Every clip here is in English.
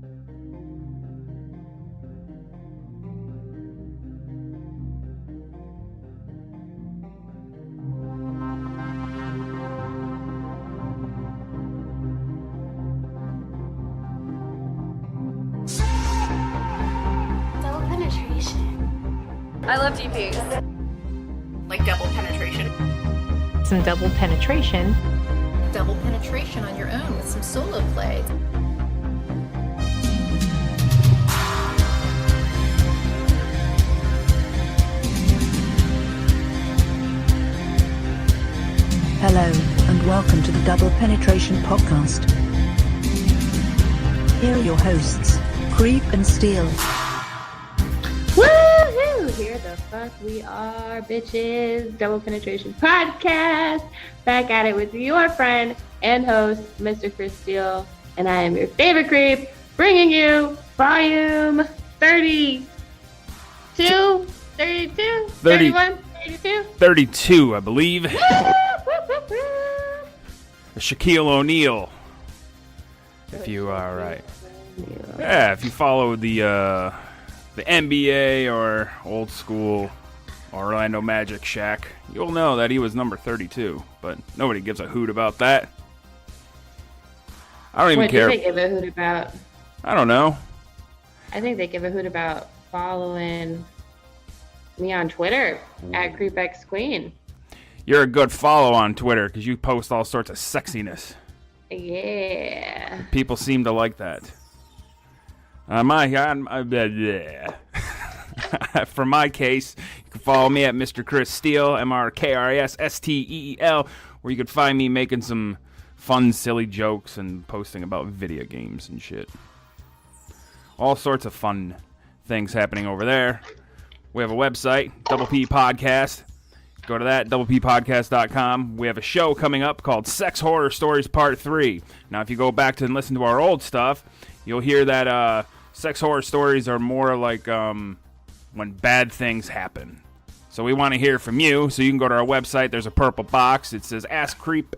Double penetration. I love DPs. Like double penetration. Some double penetration. Double penetration on your own with some solo play. Hello, and welcome to the Double Penetration Podcast. Here are your hosts, Creep and Steel. Woohoo! Here the fuck we are, bitches. Double Penetration Podcast. Back at it with your friend and host, Mr. Chris Steele. And I am your favorite creep, bringing you volume 32, 32, 31, 32? 32, I believe. Shaquille O'Neal. If you are right. Yeah, if you follow the NBA or old school Orlando Magic Shaq, you'll know that he was number 32, but nobody gives a hoot about that. I don't even care. What do they give a hoot about? I don't know. I think they give a hoot about following me on Twitter at CreepXQueen. You're a good follow on Twitter because you post all sorts of sexiness. Yeah. People seem to like that. For my case, you can follow me at Mr. Chris Steele, MrKRISSTEEL, where you can find me making some fun, silly jokes and posting about video games and shit. All sorts of fun things happening over there. We have a website, Double P Podcast. Go to that, doublepodcast.com. We have a show coming up called Sex Horror Stories Part 3. Now, if you go back to and listen to our old stuff, you'll hear that sex horror stories are more like when bad things happen. So we want to hear from you, so you can go to our website. There's a purple box. It says Ask Creep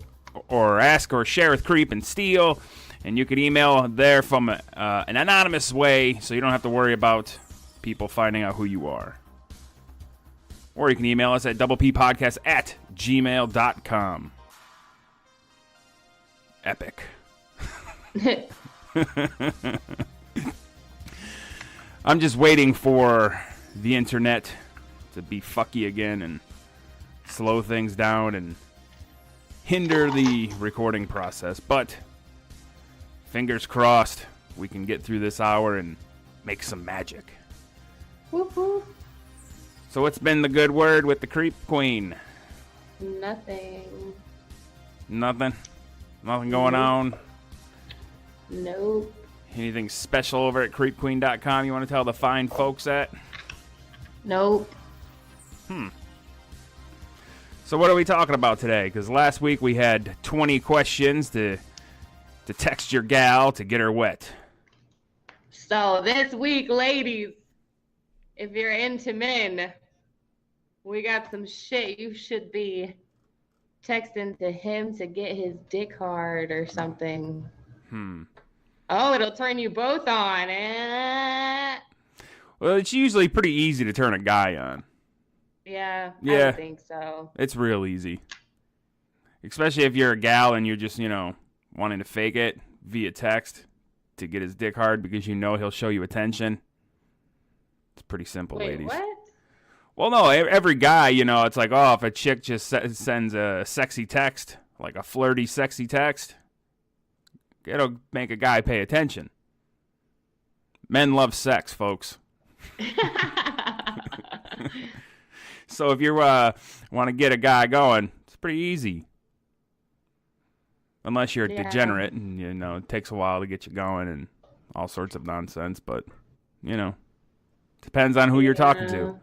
or Ask or Share with Creep and Steele. And you can email there from an anonymous way, so you don't have to worry about people finding out who you are. Or you can email us at doublepodcast@gmail.com. Epic. I'm just waiting for the internet to be fucky again and slow things down and hinder the recording process. But fingers crossed, we can get through this hour and make some magic. Whoop whoop. So what's been the good word with the Creep Queen? Nothing. Nothing? Nothing going on? Nope. Anything special over at creepqueen.com you want to tell the fine folks at? Nope. So what are we talking about today? Because last week we had 20 questions to text your gal to get her wet. So this week, ladies, if you're into men, we got some shit you should be texting to him to get his dick hard or something. Oh, it'll turn you both on. Well, it's usually pretty easy to turn a guy on. Yeah, Yeah. I would think so. It's real easy. Especially if you're a gal and you're just, wanting to fake it via text to get his dick hard because you know he'll show you attention. It's pretty simple, Wait, ladies. what? Well, no, every guy, it's like, oh, if a chick just sends a sexy text, like a flirty, sexy text, it'll make a guy pay attention. Men love sex, folks. So if you want to get a guy going, it's pretty easy. Unless you're a degenerate and, it takes a while to get you going and all sorts of nonsense. But, depends on who you're talking to.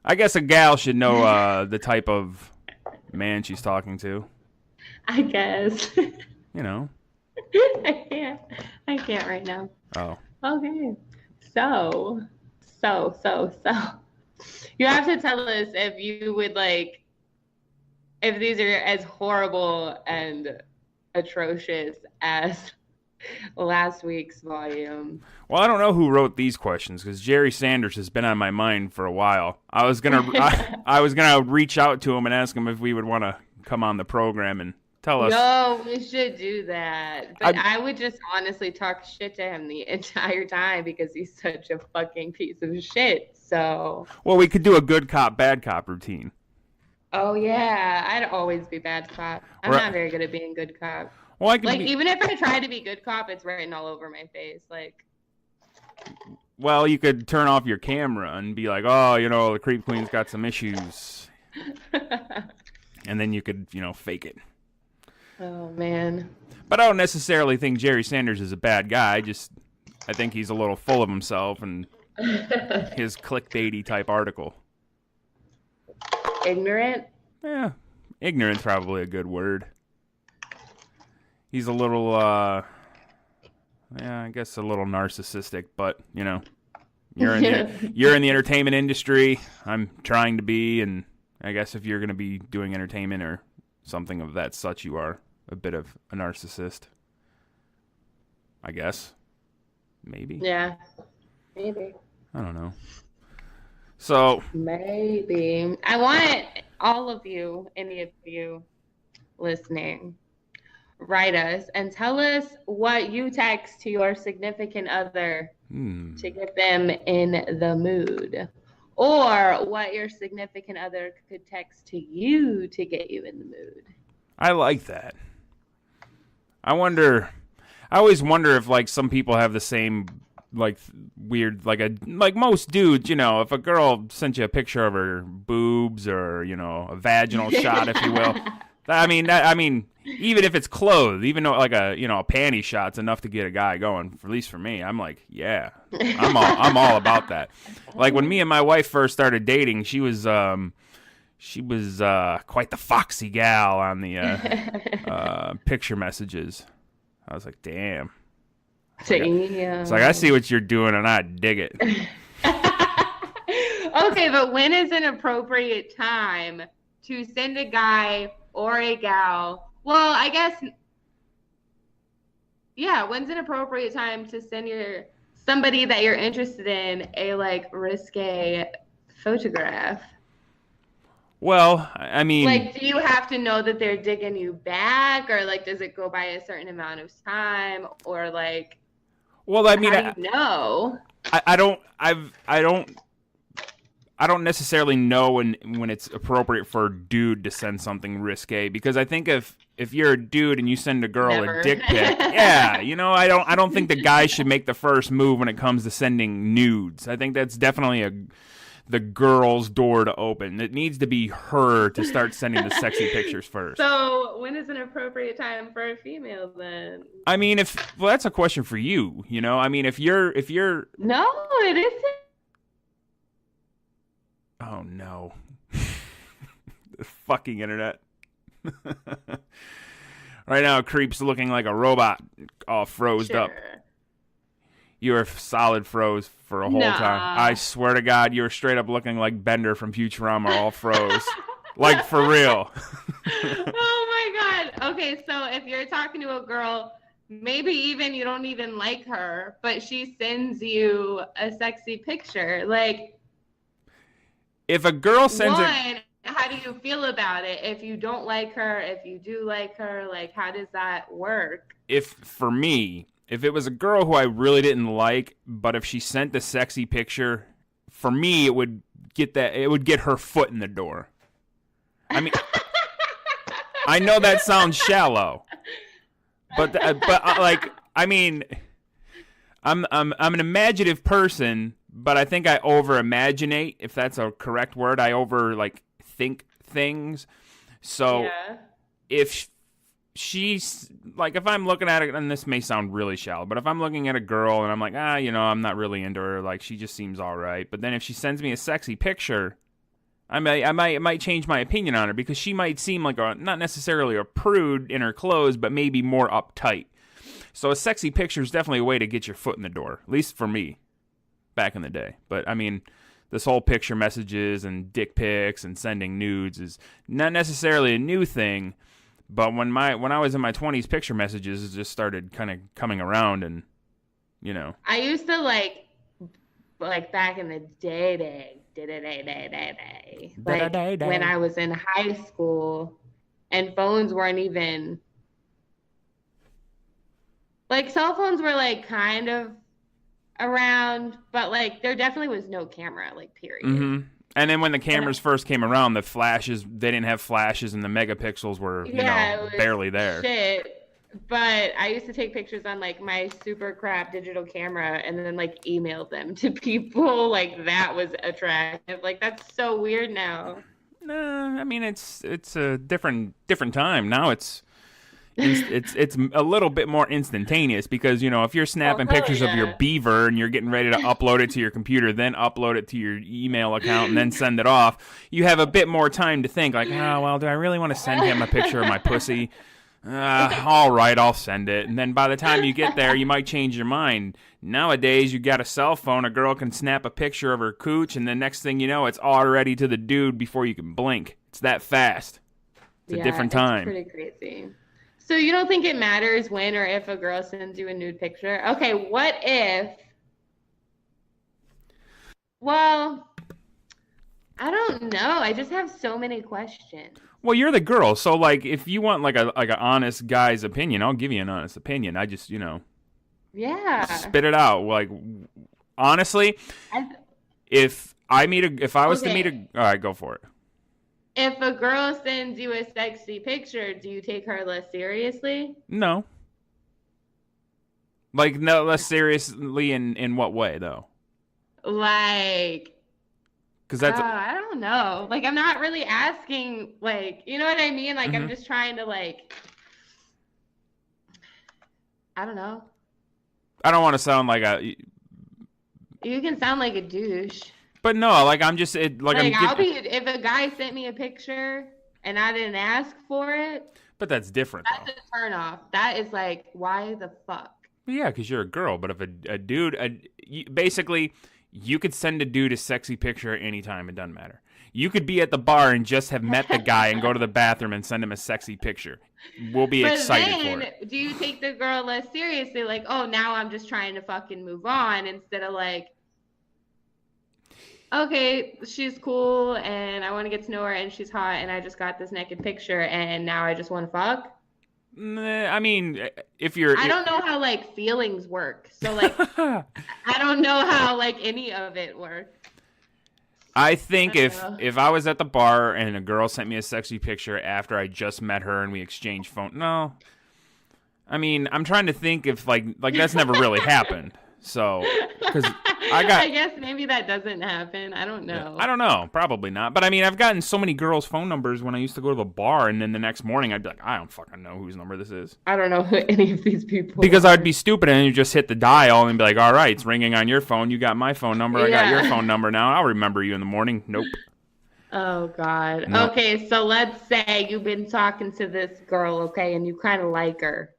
I guess a gal should know the type of man she's talking to. I guess. I can't right now. Oh. Okay. So. You have to tell us if you would if these are as horrible and atrocious as last week's volume. Well, I don't know who wrote these questions because Jerry Sanders has been on my mind for a while. I was gonna reach out to him and ask him if we would want to come on the program and tell us. No, we should do that. But I would just honestly talk shit to him the entire time because he's such a fucking piece of shit. So. Well, we could do a good cop, bad cop routine. Oh yeah, I'd always be bad cop. I'm not very good at being good cop. Well, I can even if I try to be good cop, it's written all over my face. Like. Well, you could turn off your camera and be like, oh, the Creep Queen's got some issues. And then you could, fake it. Oh, man. But I don't necessarily think Jerry Sanders is a bad guy. I think he's a little full of himself and his clickbaity type article. Ignorant? Yeah, ignorant's probably a good word. He's a little, I guess a little narcissistic, but, you're in the entertainment industry. I'm trying to be, and I guess if you're going to be doing entertainment or something of that such, you are a bit of a narcissist. I guess. Maybe. Yeah. Maybe. I don't know. So. Maybe. I want all of you, any of you listening, write us and tell us what you text to your significant other to get them in the mood. Or what your significant other could text to you to get you in the mood. I like that. I always wonder if some people have the same weird like most dudes, if a girl sent you a picture of her boobs or a vaginal shot, if you will. I mean, even if it's clothed, even though a panty shot's enough to get a guy going. At least for me, I'm like, yeah, I'm all about that. Like when me and my wife first started dating, she was quite the foxy gal on the picture messages. I was like, damn. It's like I see what you're doing and I dig it. Okay, but when is an appropriate time to send a guy or a gal? Well, I guess, yeah, when's an appropriate time to send somebody that you're interested in a risque photograph? Well, I mean, do you have to know that they're digging you back, or does it go by a certain amount of time, or well, I mean, how do you know? I don't necessarily know when it's appropriate for a dude to send something risque, because I think if you're a dude and you send a girl a dick pic, yeah, I don't think the guy should make the first move when it comes to sending nudes. I think that's definitely the girl's door to open. It needs to be her to start sending the sexy pictures first. So when is an appropriate time for a female then? I mean, that's a question for you. I mean, if you're no, it isn't. Oh no. The fucking internet. Right now, Creep's looking like a robot, all froze up. You were solid froze for a whole time. I swear to God, you were straight up looking like Bender from Futurama, all froze. Like, for real. Oh my God. Okay, so if you're talking to a girl, maybe even you don't even like her, but she sends you a sexy picture, if a girl sends how do you feel about it? If you don't like her, if you do like her, how does that work? For me, if it was a girl who I really didn't like, but if she sent the sexy picture, for me it would get her foot in the door. I mean, I know that sounds shallow, but I mean, I'm an imaginative person. But I think I over-imaginate, if that's a correct word. I think things. So if she's, if I'm looking at it, and this may sound really shallow, but if I'm looking at a girl and I'm like, I'm not really into her, she just seems all right. But then if she sends me a sexy picture, I might change my opinion on her, because she might seem like not necessarily a prude in her clothes, but maybe more uptight. So a sexy picture is definitely a way to get your foot in the door, at least for me. Back in the day. But I mean, this whole picture messages and dick pics and sending nudes is not necessarily a new thing, But when I was in my 20s, picture messages just started kind of coming around, and I used to like back in the day, like when I was in high school, and phones weren't even like cell phones were like kind of around, but like there definitely was no camera, like period. Mm-hmm. And then when the cameras first came around, the flashes, they didn't have flashes, and the megapixels were, barely there. Shit. But I used to take pictures on like my super crap digital camera and then like email them to people. Like that was attractive. Like that's so weird now. Nah, I mean it's a different time. Now it's a little bit more instantaneous because if you're snapping pictures of your beaver and you're getting ready to upload it to your computer, then upload it to your email account and then send it off, you have a bit more time to think like, oh well, do I really want to send him a picture of my pussy? All right, I'll send it. And then by the time you get there, you might change your mind. Nowadays, you got a cell phone, a girl can snap a picture of her cooch, and the next thing you know, it's already to the dude before you can blink. It's that fast. It's a different time. It's pretty crazy. So you don't think it matters when or if a girl sends you a nude picture? Okay, what if... Well, I don't know. I just have so many questions. Well, you're the girl, so like if you want like an honest guy's opinion, I'll give you an honest opinion. I just, yeah, spit it out. Like honestly, if I was to meet a, all right, go for it. If a girl sends you a sexy picture, do you take her less seriously? No. Like no less seriously in what way though? Like. Because that's. I don't know. Like I'm not really asking. Like you know what I mean? Like I'm just trying to like. I don't know. I don't want to sound like a. You can sound like a douche. But no, like I'm just if a guy sent me a picture and I didn't ask for it. But that's different. That's a turn off. That is like, why the fuck? Yeah, because you're a girl. But if a dude, basically, you could send a dude a sexy picture at any time. It doesn't matter. You could be at the bar and just have met the guy and go to the bathroom and send him a sexy picture. We'll be excited for it. Do you take the girl less seriously? Like, oh, now I'm just trying to fucking move on instead of like, okay, she's cool and I want to get to know her and she's hot and I just got this naked picture and now I just want to fuck? I mean, I don't know how like feelings work. So like, I don't know how like any of it works. I think if I was at the bar and a girl sent me a sexy picture after I just met her and we exchanged phone, no. I mean, I'm trying to think if like that's never really happened. So, because I guess maybe that doesn't happen. I don't know. I don't know. Probably not. But I mean, I've gotten so many girls' phone numbers when I used to go to the bar, and then the next morning I'd be like, I don't fucking know whose number this is. I don't know who any of these people because are. I'd be stupid and you just hit the dial and be like, all right, it's ringing on your phone. You got my phone number. I got your phone number now. I'll remember you in the morning. Nope. Oh, God. Nope. Okay, so let's say you've been talking to this girl, okay, and you kind of like her.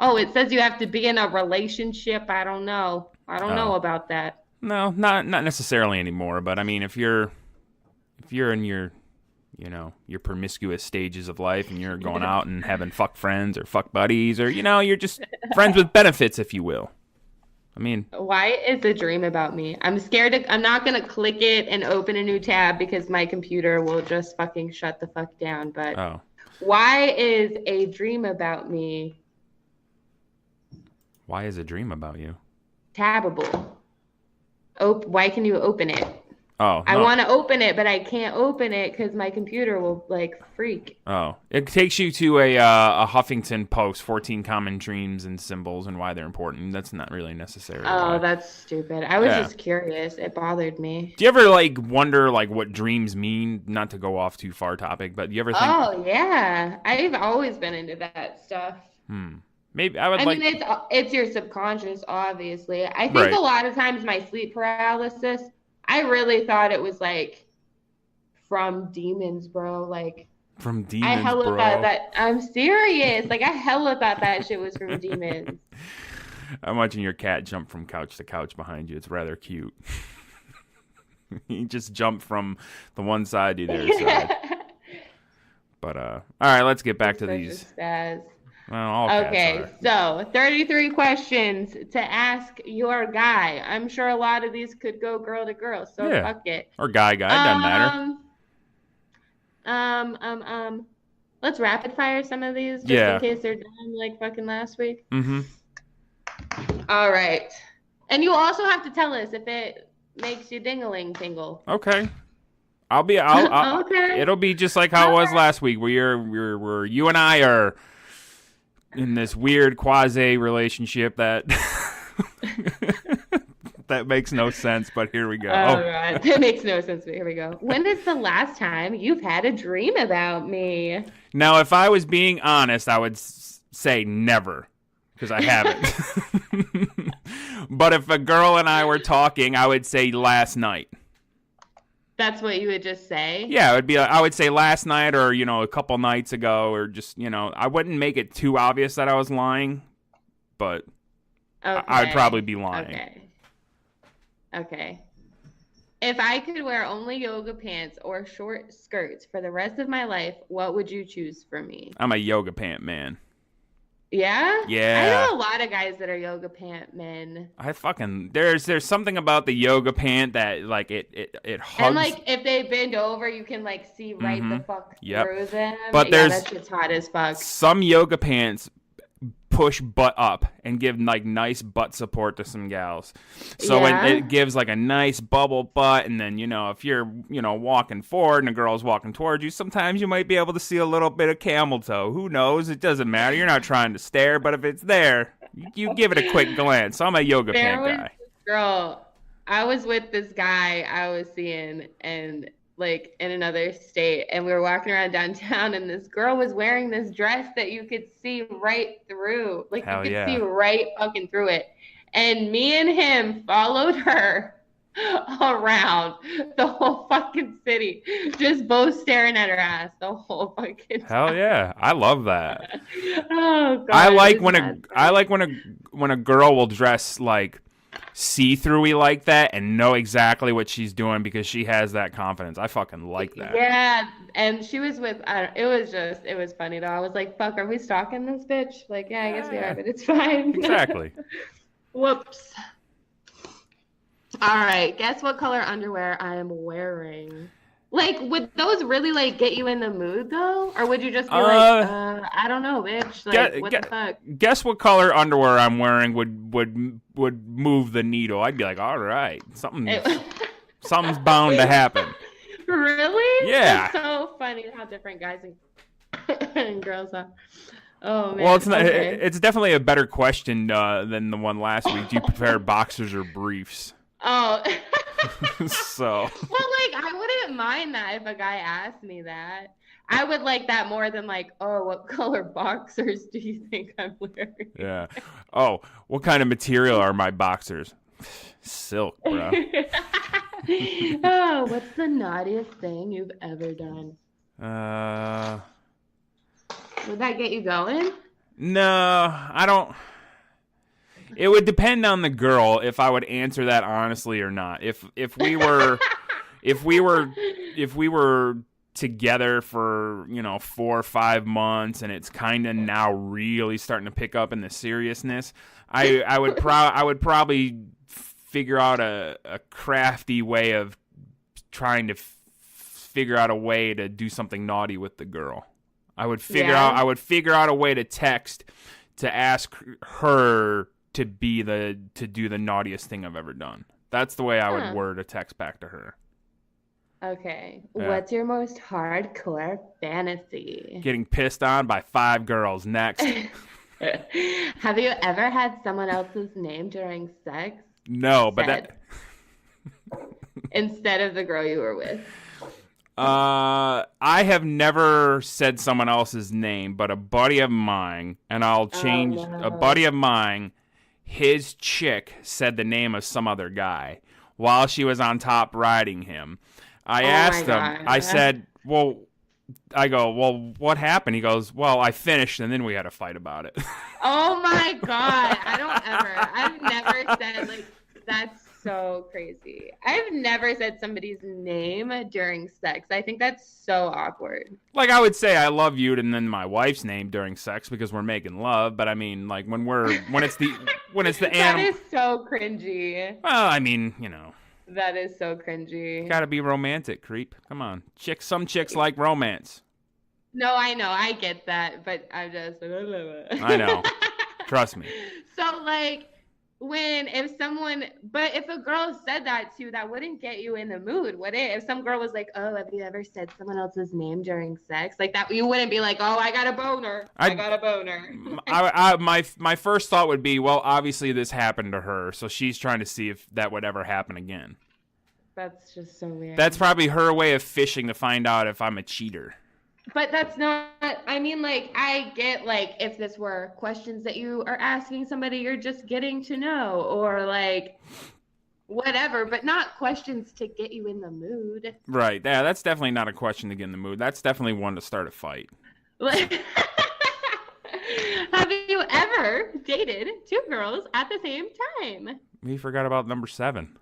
Oh, it says you have to be in a relationship. I don't know. I don't know about that. No, not necessarily anymore. But I mean, if you're in your, your promiscuous stages of life and you're going out and having fuck friends or fuck buddies or, you're just friends with benefits, if you will. I mean. Why is a dream about me? I'm scared. I'm not going to click it and open a new tab because my computer will just fucking shut the fuck down. But why is a dream about me? Why is a dream about you? Tabbable. Why can you open it? Oh, no. I want to open it, but I can't open it because my computer will like freak. Oh, it takes you to a Huffington Post, 14 common dreams and symbols and why they're important. That's not really necessary. Oh, that's stupid. I was just curious. It bothered me. Do you ever wonder what dreams mean? Not to go off too far topic, but do you ever think? Oh yeah, I've always been into that stuff. Maybe I mean, it's your subconscious, obviously. I think a lot of times my sleep paralysis, I really thought it was like from demons, bro. Like from demons, I hella thought that. I'm serious. Like I hella thought that shit was from demons. I'm watching your cat jump from couch to couch behind you. It's rather cute. He just jumped from the one side to the other side. But all right, let's get back to Such a these. spaz. Well, all cats Okay, are. so 33 questions to ask your guy. I'm sure a lot of these could go girl to girl, so Yeah. fuck it. Or guy, it doesn't matter. Let's rapid fire some of these just Yeah. in case they're done like fucking last week. Mm-hmm. All right. And you also have to tell us if it makes you ding-a-ling tingle. Okay. I'll Okay. It'll be just like how it was last week, where you and I are in this weird quasi relationship that that makes no sense, but here we go. All right. That makes no sense, but here we go. When is the last time you've had a dream about me? Now, if I was being honest, I would say never, because I haven't. But if a girl and I were talking, I would say last night. That's what you would just say? Yeah, it would be. I would say last night, or a couple nights ago, or just I wouldn't make it too obvious that I was lying, but Okay. I would probably be lying. Okay. If I could wear only yoga pants or short skirts for the rest of my life, what would you choose for me? I'm a yoga pant man. Yeah? Yeah. I know a lot of guys that are yoga pant men. There's something about the yoga pant that like it hugs. And like if they bend over, you can like see right the fuck through them. But yeah, there's that shit's hot as fuck. some yoga pants push butt up and give like nice butt support to some gals. So Yeah. it gives like a nice bubble butt, and then if you're walking forward and a girl's walking towards you, sometimes you might be able to see a little bit of camel toe. Who knows? It doesn't matter. You're not trying to stare, but if it's there, you give it a quick glance. So I'm a yoga pant guy. Girl, I was with this guy I was seeing and like in another state, and we were walking around downtown, and this girl was wearing this dress that you could see right through. Like Hell you could yeah. see right fucking through it. And me and him followed her around the whole fucking city, just both staring at her ass the whole fucking time. Hell yeah, I love that. Oh god. I like it when was a nuts. I like when a girl will dress like see-through-y like that and know exactly what she's doing because she has that confidence. I fucking like that. Yeah, and she was with, it was funny though. I was like, fuck, are we stalking this bitch? Like, yeah, I guess we are, but it's fine. Exactly. Whoops. All right, guess what color underwear I am wearing? Like, would those really, like, get you in the mood, though? Or would you just be I don't know, bitch. Like, what the fuck? Guess what color underwear I'm wearing would move the needle. I'd be like, all right, something's bound to happen. Really? Yeah. That's so funny how different guys and girls are. Oh, man. Well, it's not. Okay. It's definitely a better question than the one last week. Do you prefer boxers or briefs? Oh. So. Well, like, I wouldn't mind that if a guy asked me that. I would like that more than like, oh, what color boxers do you think I'm wearing? Yeah. Oh, what kind of material are my boxers? Silk, bro. Oh, what's the naughtiest thing you've ever done? Would that get you going? No, I don't. It would depend on the girl if I would answer that honestly or not. If we were together for 4 or 5 months and it's kind of now really starting to pick up in the seriousness, I would probably figure out a crafty way of trying to figure out a way to do something naughty with the girl. I would figure out a way to text to ask her to do the naughtiest thing I've ever done. That's the way I would word a text back to her. Okay. Yeah. What's your most hardcore fantasy? Getting pissed on by 5 girls. Next. Have you ever had someone else's name during sex? No, but instead of the girl you were with. I have never said someone else's name, but a buddy of mine, and I'll change a buddy of mine, his chick said the name of some other guy while she was on top riding him. I asked him, I said, well, what happened? He goes, well, I finished, and then we had a fight about it. Oh my God. I've never said, like, that's so crazy. I've never said somebody's name during sex. I think that's so awkward. Like, I would say I love you and then my wife's name during sex because we're making love, but I mean, like, when it's the That animal. is so cringy. Well, I mean, you know. That is so cringy. Gotta be romantic, creep. Come on. Some chicks like romance. No, I know. I get that, but I'm just... I know. Trust me. So, like, if a girl said that too, that wouldn't get you in the mood, would it? If some girl was like, oh, have you ever said someone else's name during sex? Like that, you wouldn't be like, oh, I got a boner. I got a boner. My first thought would be, well, obviously this happened to her, so she's trying to see if that would ever happen again. That's just so weird. That's probably her way of fishing to find out if I'm a cheater. But that's not, I mean, like, I get, like, if this were questions that you are asking somebody you're just getting to know, or, like, whatever, but not questions to get you in the mood. Right. Yeah, that's definitely not a question to get in the mood. That's definitely one to start a fight. Like, have you ever dated two girls at the same time? We forgot about number 7.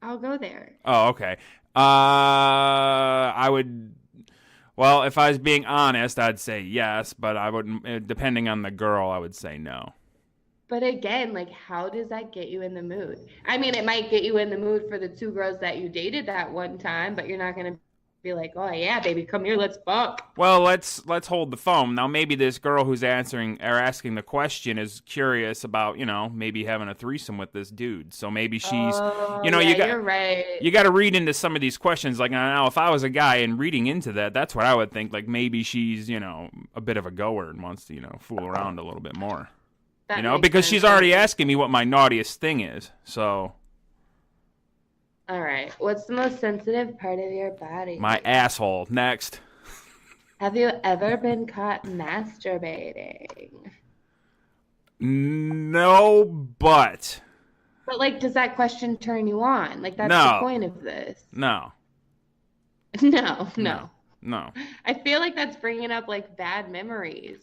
I'll go there. Oh, okay. I would... Well, if I was being honest, I'd say yes, but I wouldn't. Depending on the girl, I would say no. But again, like, how does that get you in the mood? I mean, it might get you in the mood for the two girls that you dated that one time, but you're not gonna be like, oh yeah, baby, come here, let's fuck. Well, let's hold the phone. Now, maybe this girl who's asking the question is curious about, maybe having a threesome with this dude. So maybe she's, you're right. You got to read into some of these questions. Like, now, if I was a guy and reading into that, that's what I would think. Like, maybe she's, a bit of a goer and wants to, fool around a little bit more. Because she's already asking me what my naughtiest thing is. So. All right. What's the most sensitive part of your body? My asshole. Next. Have you ever been caught masturbating? No, but. But, like, does that question turn you on? Like, that's the point of this. No. No. I feel like that's bringing up, like, bad memories.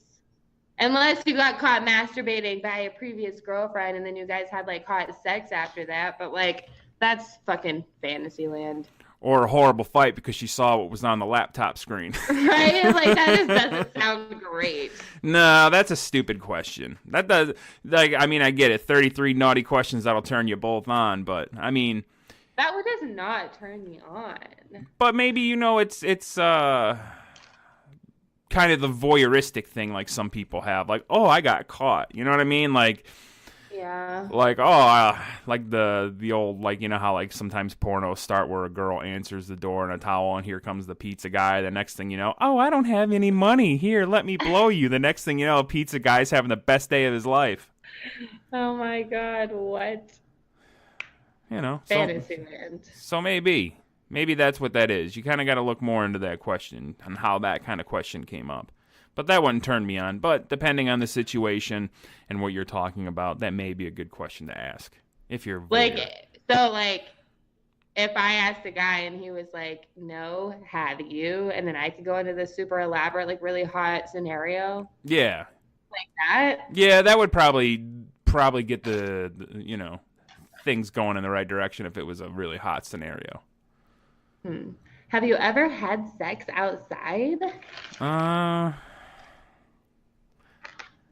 Unless you got caught masturbating by a previous girlfriend and then you guys had, like, hot sex after that. But, like... That's fucking fantasy land. Or a horrible fight because she saw what was on the laptop screen. Right? Like, that just doesn't sound great. No, that's a stupid question. That does, I get it. 33 naughty questions that'll turn you both on, but, That one does not turn me on. But maybe, it's kind of the voyeuristic thing like some people have. Like, oh, I got caught. You know what I mean? Like... Yeah. Like, like the old, like, how, like, sometimes pornos start where a girl answers the door in a towel and here comes the pizza guy. The next thing you know, oh, I don't have any money. Here, let me blow you. The next thing you know, a pizza guy's having the best day of his life. Oh, my God. What? Fantasy land. So maybe that's what that is. You kind of got to look more into that question and how that kind of question came up. But that wouldn't turn me on. But depending on the situation and what you're talking about, that may be a good question to ask. If you're if I asked a guy and he was like, no, have you? And then I could go into this super elaborate, like, really hot scenario. Yeah. Like that? Yeah, that would probably get the things going in the right direction if it was a really hot scenario. Have you ever had sex outside?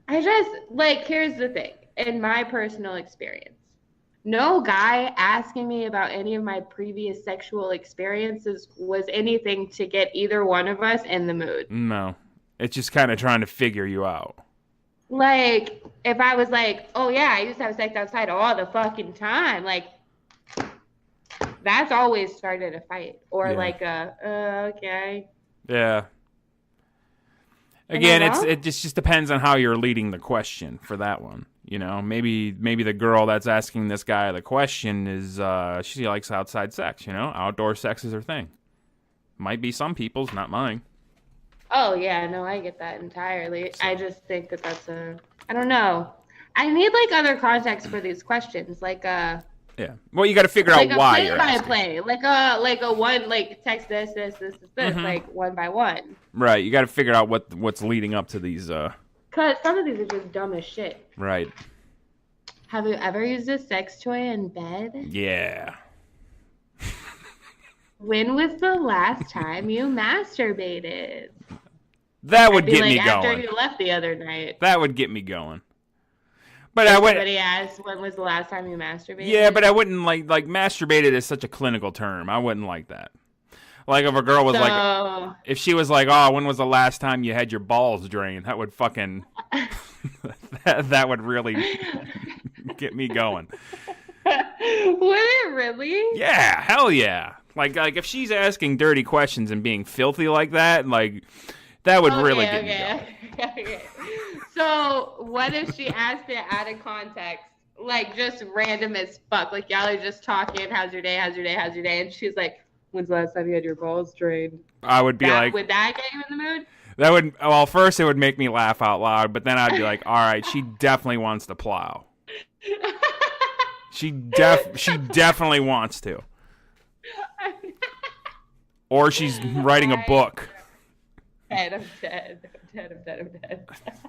Here's the thing. In my personal experience, no guy asking me about any of my previous sexual experiences was anything to get either one of us in the mood. No. It's just kind of trying to figure you out. Like, if I was like, oh, yeah, I used to have sex outside all the fucking time, like, that's always started a fight. Or okay. Yeah. Again, it just depends on how you're leading the question for that one. Maybe the girl that's asking this guy the question is she likes outside sex. Outdoor sex is her thing. Might be some people's, not mine. Oh yeah, no, I get that entirely. So. I just think that's I don't know. I need like other context for these questions, like Yeah. Well, you got to figure out why you're asking. Play, like a one, like text this, like one by one. Right. You got to figure out what's leading up to these. Cause some of these are just dumb as shit. Right. Have you ever used a sex toy in bed? Yeah. When was the last time you masturbated? That would I'd be get like, me after going. you left the other night. That would get me going. But If I would. somebody asked, when was the last time you masturbated? Yeah, but I wouldn't like masturbated is such a clinical term. I wouldn't like that. Like if a girl was like, if she was like, oh, when was the last time you had your balls drained? That would fucking, that would really get me going. Would it really? Yeah, hell yeah. Like if she's asking dirty questions and being filthy like that, like that would really get me going. Okay. So what if she asked it out of context? Like just random as fuck. Like y'all are just talking, how's your day? And she's like, when's the last time you had your balls drained? I would be like, would that get you in the mood? That would, well, first it would make me laugh out loud, but then I'd be like, all right, she definitely wants to plow. She definitely wants to. Or she's writing a book. I'm dead.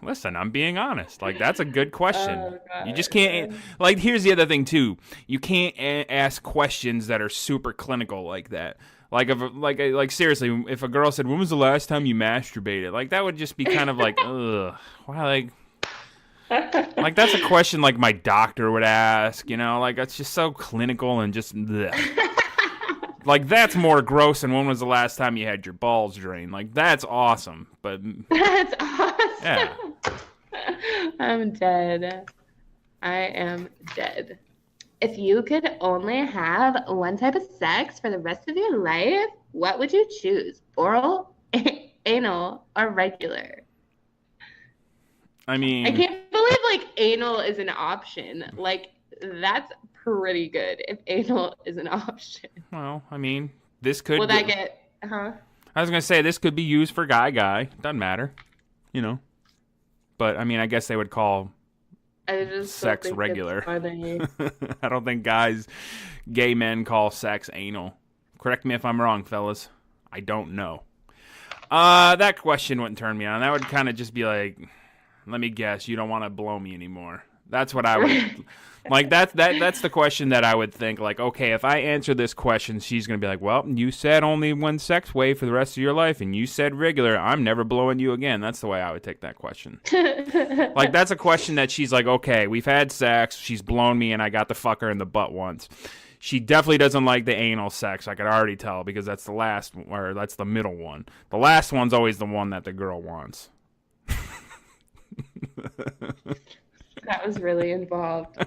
Listen, I'm being honest. Like, that's a good question. Oh, God. You just can't, like, here's the other thing, too. You can't ask questions that are super clinical like that. Like, seriously, if a girl said, when was the last time you masturbated? Like, that would just be kind of like, ugh. Why, like, that's a question like my doctor would ask, you know? Like, it's just so clinical and just, bleh. Like, that's more gross than when was the last time you had your balls drained. Like, that's awesome, but... That's awesome. Yeah. I'm dead. I am dead. If you could only have one type of sex for the rest of your life, what would you choose? Oral, anal, or regular? I mean... I can't believe, like, anal is an option. Like, that's pretty good if anal is an option. Well, I mean, this could... Will that get... Huh? I was going to say, this could be used for guy. Doesn't matter. You know. But, I mean, I guess they would call sex regular. I don't think gay men call sex anal. Correct me if I'm wrong, fellas. I don't know. That question wouldn't turn me on. That would kind of just be like, let me guess, you don't want to blow me anymore. That's what I would... Like, that's the question that I would think, like, okay, if I answer this question, she's going to be like, well, you said only one sex way for the rest of your life, and you said regular. I'm never blowing you again. That's the way I would take that question. Like, that's a question that she's like, okay, we've had sex. She's blown me, and I got to fuck her in the butt once. She definitely doesn't like the anal sex. I could already tell, because that's the last, or that's the middle one. The last one's always the one that the girl wants. That was really involved.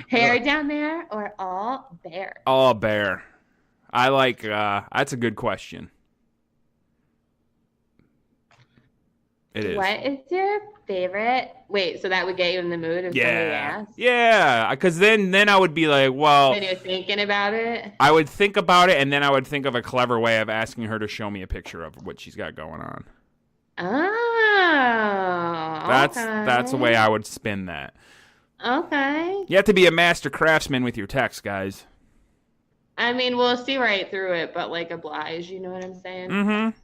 Hair down there or all bare? All bare. I like, that's a good question. It is. What is your favorite? Wait, so that would get you in the mood if somebody asked? Yeah, because then I would be like, well... Then you're thinking about it? I would think about it, and then I would think of a clever way of asking her to show me a picture of what she's got going on. Oh, That's the way I would spin that. Okay. You have to be a master craftsman with your text, guys. I mean, we'll see right through it, but like oblige, you know what I'm saying? Mm-hmm.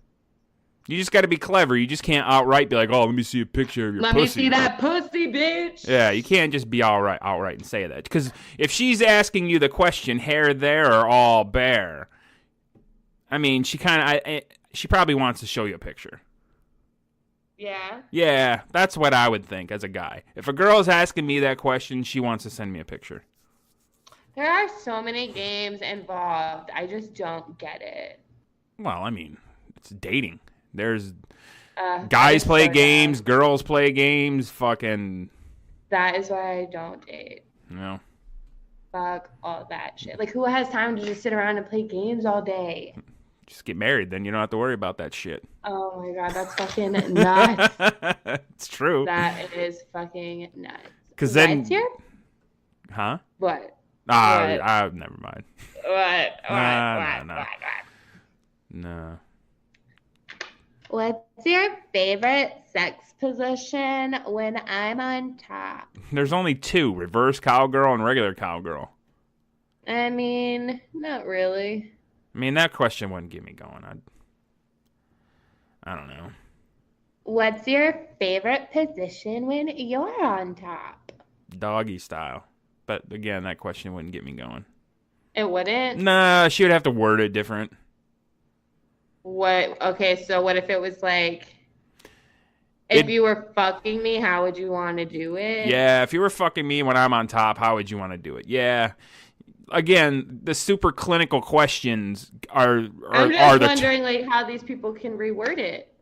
You just got to be clever. You just can't outright be like, oh, let me see a picture of your pussy. Let me see that pussy, bitch. Yeah, you can't just be outright and say that. Because if she's asking you the question, hair there or all bare, I mean, she probably wants to show you a picture. Yeah? Yeah, that's what I would think as a guy. If a girl's asking me that question, she wants to send me a picture. There are so many games involved. I just don't get it. Well, I mean, it's dating. There's guys play games, girls play games, fucking... That is why I don't date. No. Fuck all that shit. Like, who has time to just sit around and play games all day? Just get married, then you don't have to worry about that shit. Oh my god, that's fucking nuts. It's true. That is fucking nuts. Because then... What's your... Huh? What? Never mind. What? No. What's your favorite sex position when I'm on top? There's only two, reverse cowgirl and regular cowgirl. I mean, not really. I mean, that question wouldn't get me going. I don't know. What's your favorite position when you're on top? Doggy style. But again, that question wouldn't get me going. It wouldn't? Nah, she would have to word it different. What? Okay, so what if it was like, if you were fucking me, how would you want to do it? Yeah, if you were fucking me when I'm on top, how would you want to do it? Yeah. Again, the super clinical questions are I'm just the wondering like how these people can reword it.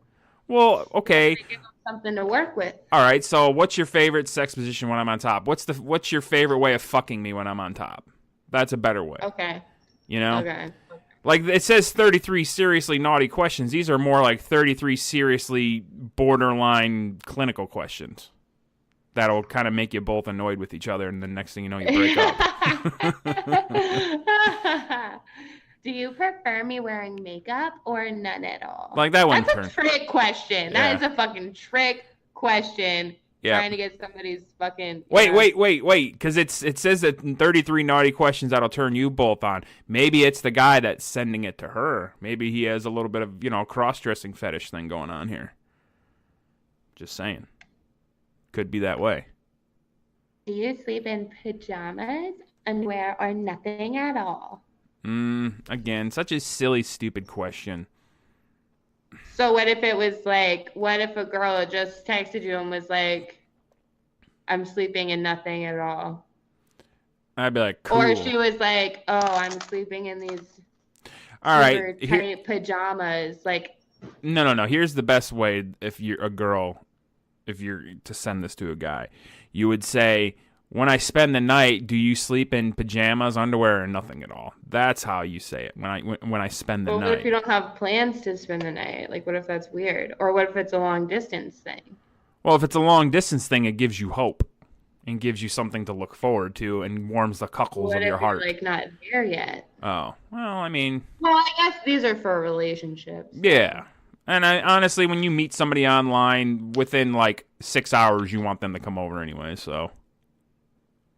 Well, okay. Give them something to work with. All right. So, what's your favorite sex position when I'm on top? What's your favorite way of fucking me when I'm on top? That's a better way. Okay. You know? Okay. Like it says 33 seriously naughty questions. These are more like 33 seriously borderline clinical questions. That'll kind of make you both annoyed with each other, and the next thing you know, you break up. Do you prefer me wearing makeup or none at all? Like that one. That's a trick question. Yeah. That is a fucking trick question. Yeah. Trying to get somebody's fucking. Wait. Because it says that in 33 naughty questions that'll turn you both on. Maybe it's the guy that's sending it to her. Maybe he has a little bit of, cross-dressing fetish thing going on here. Just saying. Could be that way. Do you sleep in pajamas, underwear, or nothing at all? Again, such a silly, stupid question. So what if it was like, what if a girl just texted you and was like, I'm sleeping in nothing at all? I'd be like, cool. Or she was like, oh, I'm sleeping in these super tight pajamas. Like, no. Here's the best way if you're a girl, if you're to send this to a guy. You would say, when I spend the night, do you sleep in pajamas, underwear, or nothing at all? That's how you say it. When I spend the night. What if you don't have plans to spend the night? Like, what if that's weird? Or what if it's a long distance thing? Well, if it's a long distance thing, it gives you hope and gives you something to look forward to and warms the cockles of your heart. What if you're, like, not there yet? Oh, well, I mean. Well, I guess these are for relationships. Yeah. And honestly, when you meet somebody online, within like 6 hours, you want them to come over anyway, so.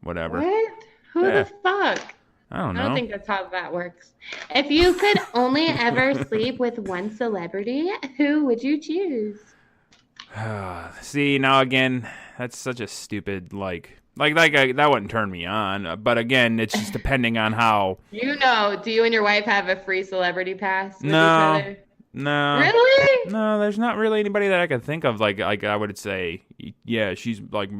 Whatever. What? Who the fuck? I don't know. I don't think that's how that works. If you could only ever sleep with one celebrity, who would you choose? See, now again, that's such a stupid, that wouldn't turn me on. But again, it's just depending on how. Do you and your wife have a free celebrity pass with each No. other? No. Really? No, there's not really anybody that I could think of. Like I would say, yeah, she's like.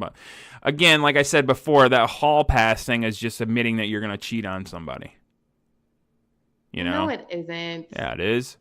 Again, like I said before, that hall pass thing is just admitting that you're gonna cheat on somebody. You know? No, it isn't. Yeah, it is.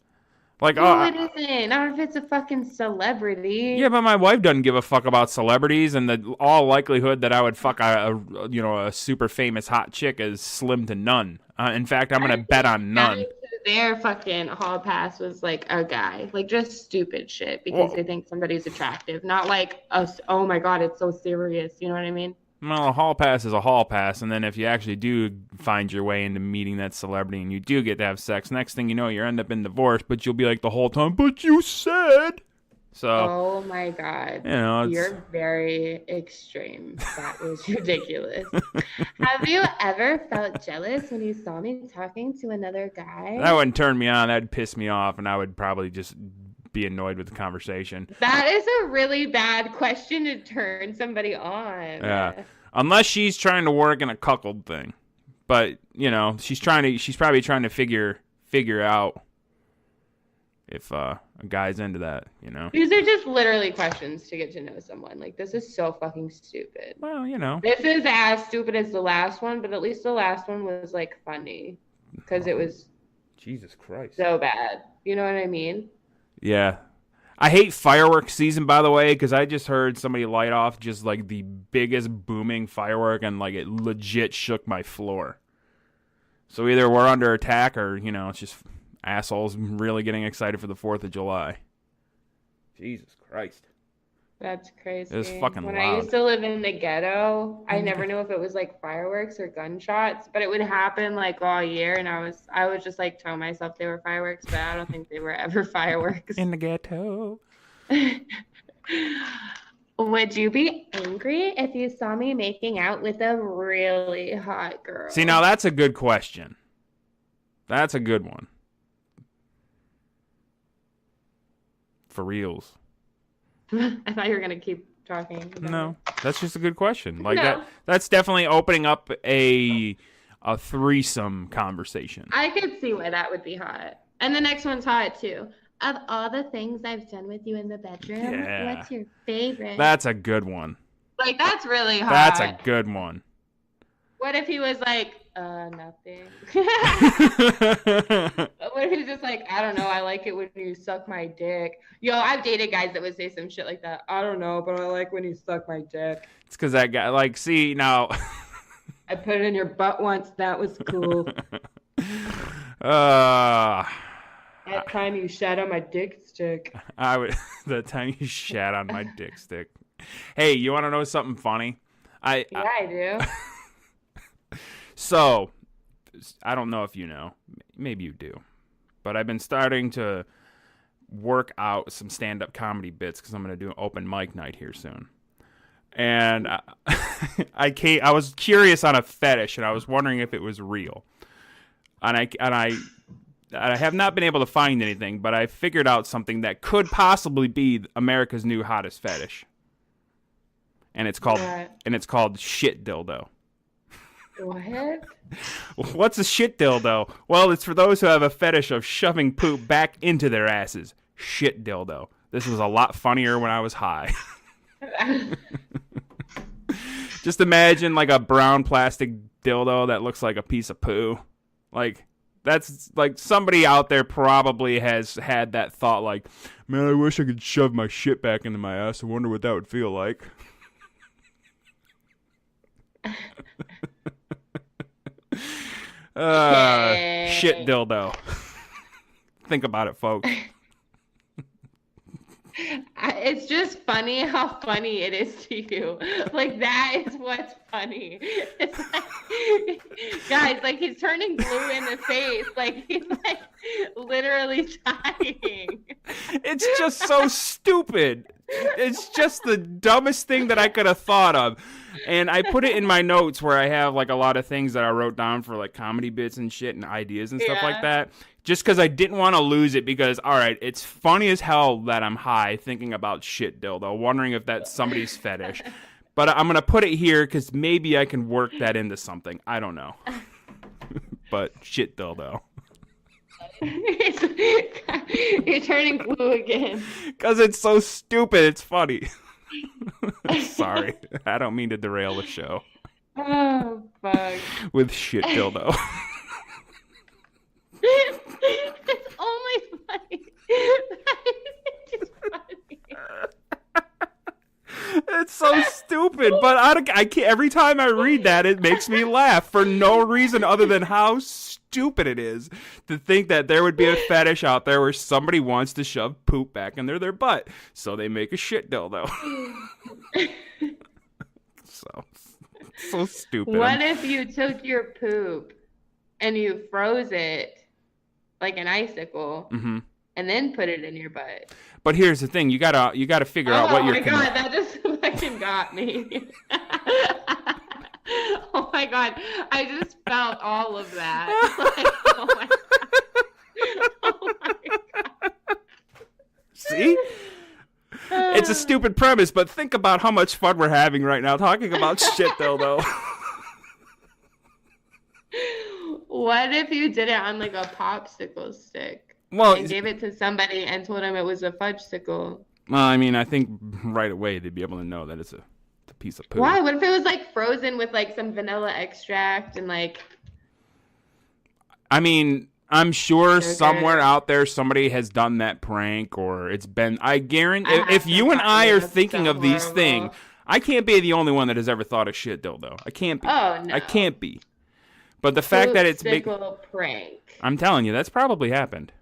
Like, No, it isn't. Not if it's a fucking celebrity. Yeah, but my wife doesn't give a fuck about celebrities, and the all likelihood that I would fuck a super famous hot chick is slim to none. In fact, I'm gonna bet on none. Their fucking hall pass was like a guy, like just stupid shit because they think somebody's attractive, not like us. Oh my god, it's so serious. You know what I mean? Well, a hall pass is a hall pass, and then if you actually do find your way into meeting that celebrity and you do get to have sex, next thing you know, you end up in divorce, but you'll be like the whole time, but you said. So. Oh my god. You know, you're very extreme. That was ridiculous. Have you ever felt jealous when you saw me talking to another guy? That wouldn't turn me on. That'd piss me off, and I would probably just be annoyed with the conversation. That is a really bad question to turn somebody on. Yeah. Unless she's trying to work in a cuckold thing. But, she's probably trying to figure out if a guy's into that, These are just literally questions to get to know someone. Like, this is so fucking stupid. Well, This is as stupid as the last one, but at least the last one was, like, funny. Because it was Jesus Christ. So bad. You know what I mean? Yeah. I hate fireworks season, by the way, because I just heard somebody light off just, like, the biggest booming firework, and, like, it legit shook my floor. So either we're under attack or, it's just assholes really getting excited for the 4th of July. Jesus Christ. That's crazy. It was fucking when loud. I used to live in the ghetto, I never knew if it was like fireworks or gunshots, but it would happen like all year, and I was just like tell myself they were fireworks, but I don't think they were ever fireworks. In the ghetto. Would you be angry if you saw me making out with a really hot girl? See, now that's a good question. That's a good one. For reals. I thought you were gonna keep talking. about No, that's just a good question. Like No. that's definitely opening up a threesome conversation. I could see why that would be hot. And the next one's hot too. Of all the things I've done with you in the bedroom, Yeah. what's your favorite? That's a good one. Like, that's really hot. That's a good one. What if he was like, nothing? What if he was just like, I don't know, I like it when you suck my dick. Yo, I've dated guys that would say some shit like that. I don't know, but I like when you suck my dick. It's because that guy, like, see, now. I put it in your butt once. That was cool. That time you shat on my dick stick. The time you shat on my dick stick. Hey, you want to know something funny? I do. So, I don't know if you know. Maybe you do. But I've been starting to work out some stand-up comedy bits because I'm going to do an open mic night here soon. And I was curious on a fetish, and I was wondering if it was real. And I have not been able to find anything, but I figured out something that could possibly be America's new hottest fetish. And it's called shit dildo. What? What's a shit dildo? Well, it's for those who have a fetish of shoving poop back into their asses. Shit dildo. This was a lot funnier when I was high. Just imagine like a brown plastic dildo that looks like a piece of poo. Like, that's like somebody out there probably has had that thought, like, man, I wish I could shove my shit back into my ass. I wonder what that would feel like. Shit dildo. Think about it, folks. It's just funny how funny it is to you. Like, that is what's funny. It's like, guys, like, he's turning blue in the face. Like, he's like literally dying. It's just so stupid. It's just the dumbest thing that I could have thought of. And I put it in my notes where I have like a lot of things that I wrote down for like comedy bits and shit and ideas and stuff like that. Just because I didn't want to lose it because, all right, it's funny as hell that I'm high thinking about shit dildo, wondering if that's somebody's fetish. But I'm going to put it here because maybe I can work that into something. I don't know. But shit dildo. You're turning blue again. Because it's so stupid. It's funny. Sorry. I don't mean to derail the show. Oh, fuck. With shit dildo. It's only funny. It's funny. It's so stupid, but I can't. Every time I read that, it makes me laugh for no reason other than how stupid it is to think that there would be a fetish out there where somebody wants to shove poop back into their butt, so they make a shit dildo. So stupid. What if you took your poop and you froze it like an icicle, and then put it in your butt? But here's the thing: you gotta figure out what you're. Oh my god, that just fucking got me. Oh my god, I just felt all of that. Like, oh my god. Oh my god. See? It's a stupid premise, but think about how much fun we're having right now talking about shit dildo. What if you did it on like a popsicle stick? Well, and gave it to somebody and told him it was a fudgesicle. Well, I mean, I think right away they'd be able to know that it's a piece of poo. Why? What if it was like frozen with like some vanilla extract and like... I mean, I'm sure sugar. Somewhere out there somebody has done that prank, or it's been... I guarantee if you and I are thinking of these things, I can't be the only one that has ever thought of shit dildo. I can't be. Oh, no. I can't be. But the fact that it's big... prank. I'm telling you, that's probably happened.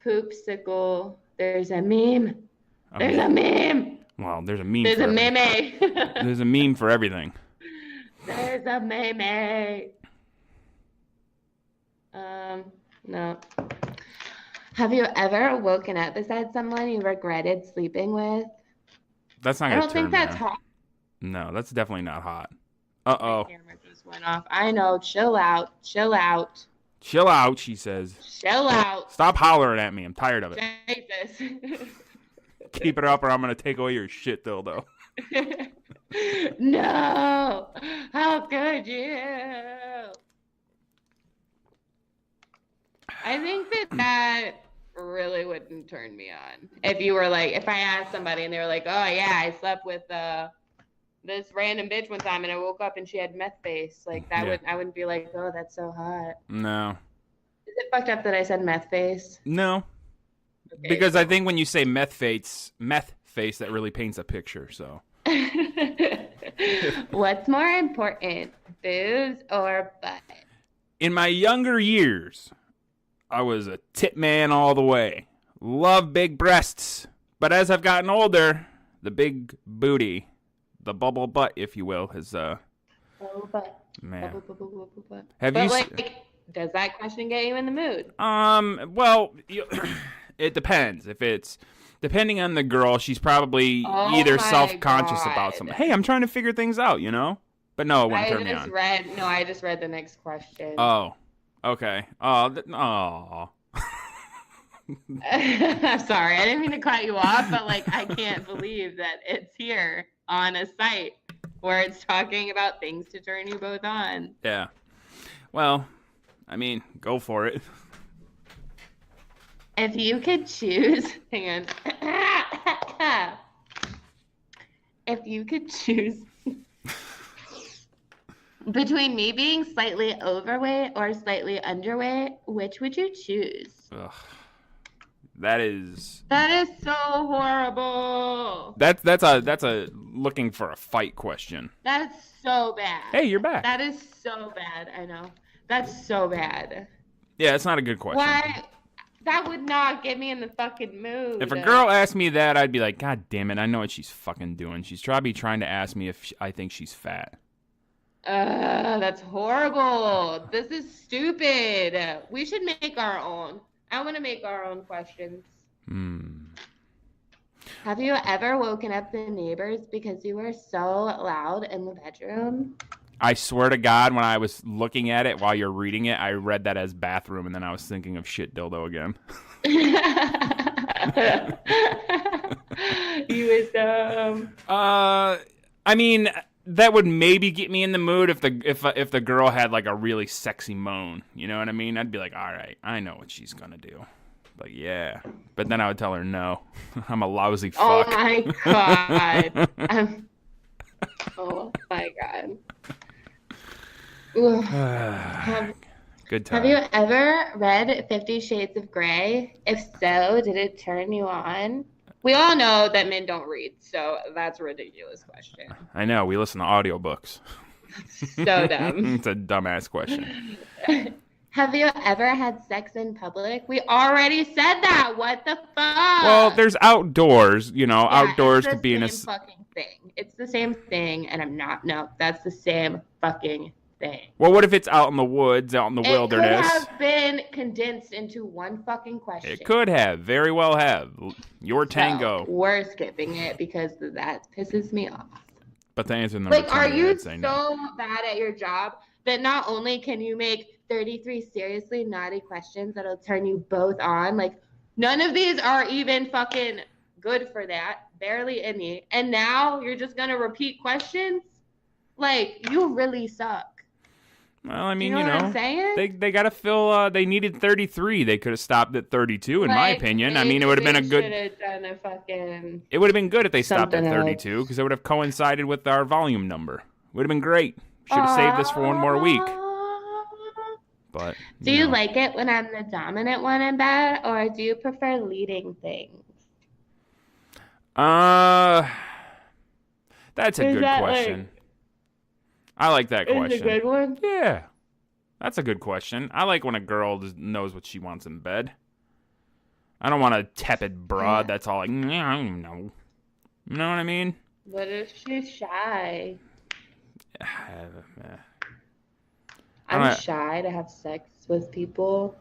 Poopsicle. There's a meme. There's a meme. Well, there's a meme. There's a meme. There's a meme for everything. There's a meme. No. Have you ever woken up beside someone you regretted sleeping with? That's not. I don't think that's hot. No, that's definitely not hot. Uh-oh. My camera just went off. I know. Chill out. Chill out. Chill out, she says. Chill out. Stop hollering at me. I'm tired of it. Jesus. Keep it up or I'm going to take away your shit dildo. No! How could you? I think that really wouldn't turn me on. If you were like, if I asked somebody and they were like, oh yeah, I slept with this random bitch one time and I woke up and she had meth face. Like that I wouldn't be like, oh, that's so hot. No. Is it fucked up that I said meth face? No. Okay, because I think when you say meth face, that really paints a picture, so. What's more important, boobs or butt? In my younger years, I was a tit man all the way. Love big breasts. But as I've gotten older, the big booty, the bubble butt, if you will, has bubble butt. Man. Bubble butt. Have you does that question get you in the mood? Well, it depends. If it's depending on the girl, she's probably either self-conscious about something. Hey, I'm trying to figure things out, you know? But no, it wouldn't turn me on. I just read the next question. Oh. Okay. I'm sorry, I didn't mean to cut you off, but like I can't believe that it's here on a site where it's talking about things to turn you both on. Yeah. Well, I mean, go for it. If you could choose, hang on. If you could choose between me being slightly overweight or slightly underweight, which would you choose? Ugh. That is so horrible. That's a looking for a fight question. That's so bad. Hey, you're back. That is so bad. I know. That's so bad. Yeah, it's not a good question. Why? That would not get me in the fucking mood. If a girl asked me that, I'd be like, God damn it, I know what she's fucking doing. She's probably trying to ask me if I think she's fat. That's horrible. This is stupid. We should make our own. I want to make our own questions. Have you ever woken up the neighbors because you were so loud in the bedroom? I swear to God, when I was looking at it while you're reading it, I read that as bathroom, and then I was thinking of shit dildo again. You was dumb. I mean, that would maybe get me in the mood if the girl had like a really sexy moan. You know what I mean? I'd be like, all right, I know what she's gonna do. But yeah, but then I would tell her no. I'm a lousy fuck. Oh my God. Oh my God. Good time. Have you ever read 50 Shades of Grey? If so, did it turn you on? We all know that men don't read, so that's a ridiculous question. I know. We listen to audiobooks. So dumb. It's a dumbass question. Have you ever had sex in public? We already said that. What the fuck? Well, there's outdoors. You know, yeah, outdoors could be in a fucking thing. It's the same thing, and I'm not. No, that's the same fucking thing. Well, what if it's out in the woods, out in the wilderness? It could have been condensed into one fucking question. It could have. Very well have. Your tango. So, we're skipping it because that pisses me off. But the answer in number 2, are you so no. bad at your job that not only can you make 33 seriously naughty questions that'll turn you both on, like none of these are even fucking good for that, barely any, and now you're just gonna repeat questions? Like, you really suck. Well, I mean, you know what I'm saying? They gotta fill. They needed 33. They could have stopped at 32, in my opinion. I mean, it would have been a good. Should have done a fucking. It would have been good if they stopped at 32 because it would have coincided with our volume number. Would have been great. Should have saved this for one more week. But do you like it when I'm the dominant one in bed, or do you prefer leading things? That's a good question. I like that question. Is it a good one? Yeah. That's a good question. I like when a girl just knows what she wants in bed. I don't want a tepid broad that's all like, I don't know. You know what I mean? What if she's shy? I'm shy to have sex with people.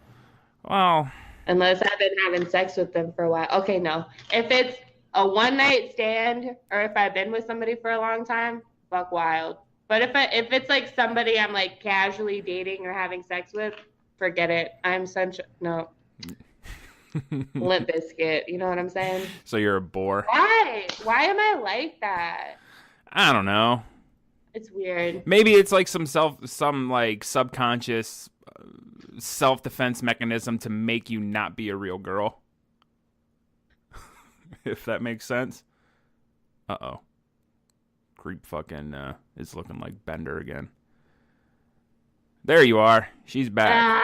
Well, unless I've been having sex with them for a while. Okay, no. If it's a one-night stand or if I've been with somebody for a long time, fuck wild. But if it's like somebody I'm like casually dating or having sex with, forget it. I'm such no. Limp Bizkit. You know what I'm saying? So you're a bore. Why? Why am I like that? I don't know. It's weird. Maybe it's like some like subconscious self-defense mechanism to make you not be a real girl. If that makes sense. Uh-oh. Creep fucking is looking like Bender again. There you are. She's back.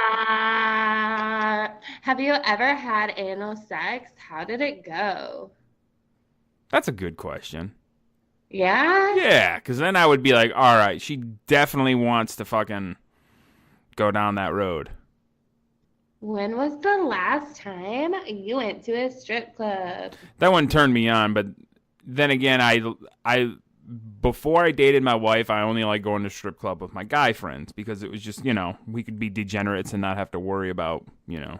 Have you ever had anal sex? How did it go? That's a good question. Yeah? Yeah, because then I would be like, all right, she definitely wants to fucking go down that road. When was the last time you went to a strip club? That one turned me on, but then again, I before I dated my wife, I only like going to strip club with my guy friends because it was just, you know, we could be degenerates and not have to worry about, you know,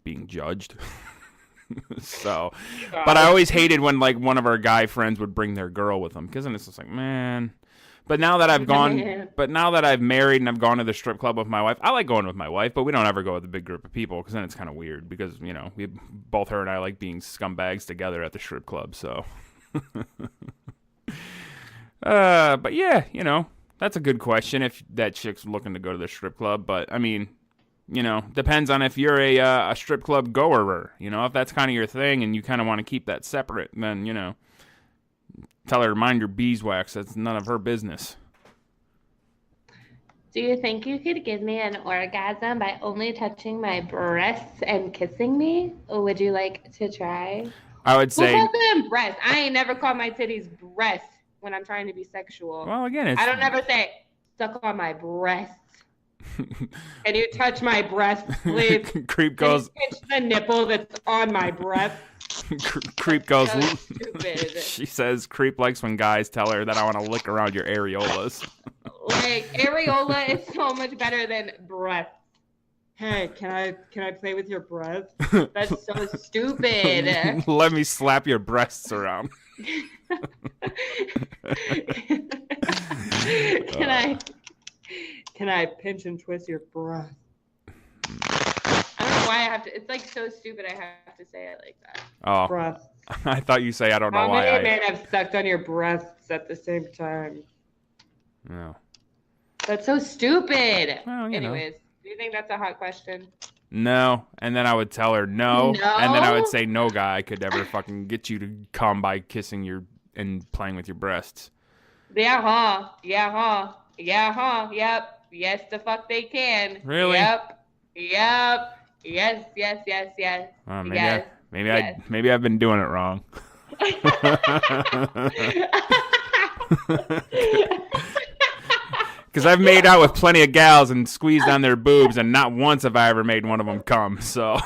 being judged. So, but I always hated when like one of our guy friends would bring their girl with them because then it's just like, man. But now that I've married and I've gone to the strip club with my wife, I like going with my wife, but we don't ever go with a big group of people because then it's kind of weird because, you know, both her and I like being scumbags together at the strip club. So, but yeah, you know, that's a good question if that chick's looking to go to the strip club. But I mean, you know, depends on if you're a strip club goer. You know, if that's kind of your thing and you kind of want to keep that separate, then, you know, tell her to mind your beeswax. That's none of her business. Do you think you could give me an orgasm by only touching my breasts and kissing me? Or would you like to try? I would say... Who calls them breasts? I ain't never called my titties breasts when I'm trying to be sexual. Well, again, I don't ever say, suck on my breasts. Can you touch my breasts, please? Creep goes... Can you pinch the nipple that's on my breast? Creep goes... So stupid. She says Creep likes when guys tell her that I want to lick around your areolas. Like, areola is so much better than breasts. Hey, can I play with your breasts? That's so stupid. Let me slap your breasts around. Can I pinch and twist your breast? I don't know why I have to. It's like so stupid. I have to say it like that. Oh, breasts. I thought you say I don't know why. How many men have sucked on your breasts at the same time? No. That's so stupid. Well, anyways, do you think that's a hot question? No, and then I would tell her no, and then I would say no guy could ever fucking get you to come by kissing your and playing with your breasts. Yeah, huh? Yeah, huh? Yeah, huh? Yep. Yes, the fuck they can. Really? Yep. Yes. Maybe yes. Maybe I've been doing it wrong. Because I've made out with plenty of gals and squeezed on their boobs, and not once have I ever made one of them come. So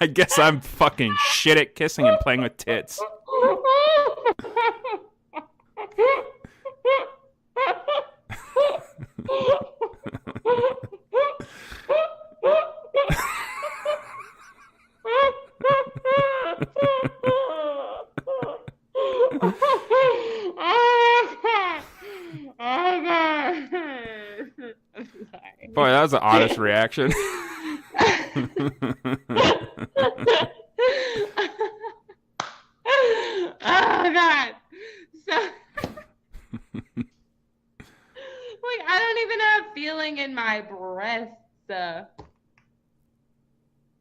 I guess I'm fucking shit at kissing and playing with tits. Boy, that was an honest reaction. Oh God! So, like, I don't even have feeling in my breasts,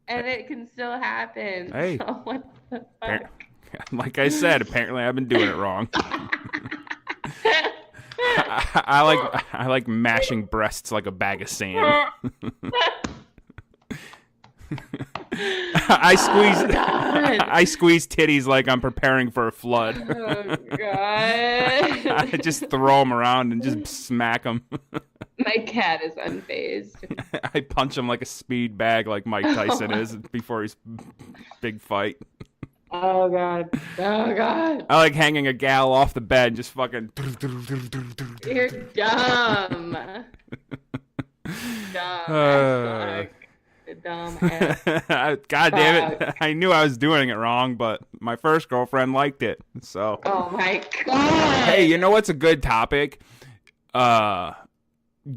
and it can still happen. Hey, so what the fuck? Like I said, apparently I've been doing it wrong. I like mashing breasts like a bag of sand. I squeeze titties like I'm preparing for a flood. Oh God! I just throw them around and just smack them. My cat is unfazed. I punch him like a speed bag, like Mike Tyson is before his big fight. Oh God! Oh God! I like hanging a gal off the bed, just fucking. You're dumb. Dumb ass. God damn it! I knew I was doing it wrong, but my first girlfriend liked it. So. Oh my God! Hey, you know what's a good topic?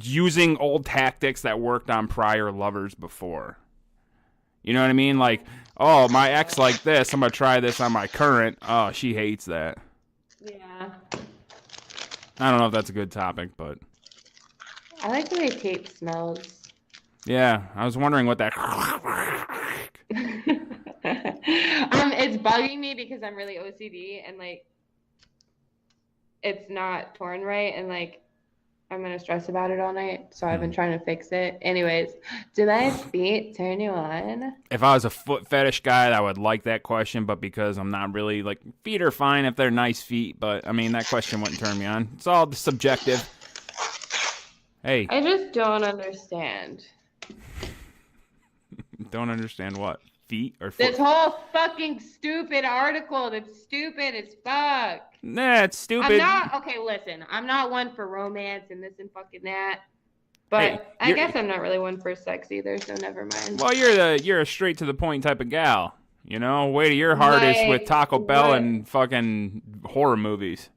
Using old tactics that worked on prior lovers before. You know what I mean? Like, oh, my ex like this. I'm gonna try this on my current. Oh, she hates that. Yeah. I don't know if that's a good topic, but I like the way tape smells. yeah, I was wondering what that. It's bugging me because I'm really OCD and like it's not torn right and like I'm gonna stress about it all night. So I've been trying to fix it. Anyways, do my feet turn you on? If I was a foot fetish guy, I would like that question, but because I'm not really, like, feet are fine if they're nice feet, but I mean that question wouldn't turn me on. It's all subjective. Hey. I just don't understand. Don't understand what? Feet or foot? This whole fucking stupid article that's stupid as fuck. Nah, it's stupid. Okay, listen. I'm not one for romance and this and fucking that. But Hey, I guess I'm not really one for sex either, so never mind. Well, you're a straight to the point type of gal. You know, way to your hardest Like, with Taco Bell what? and fucking horror movies.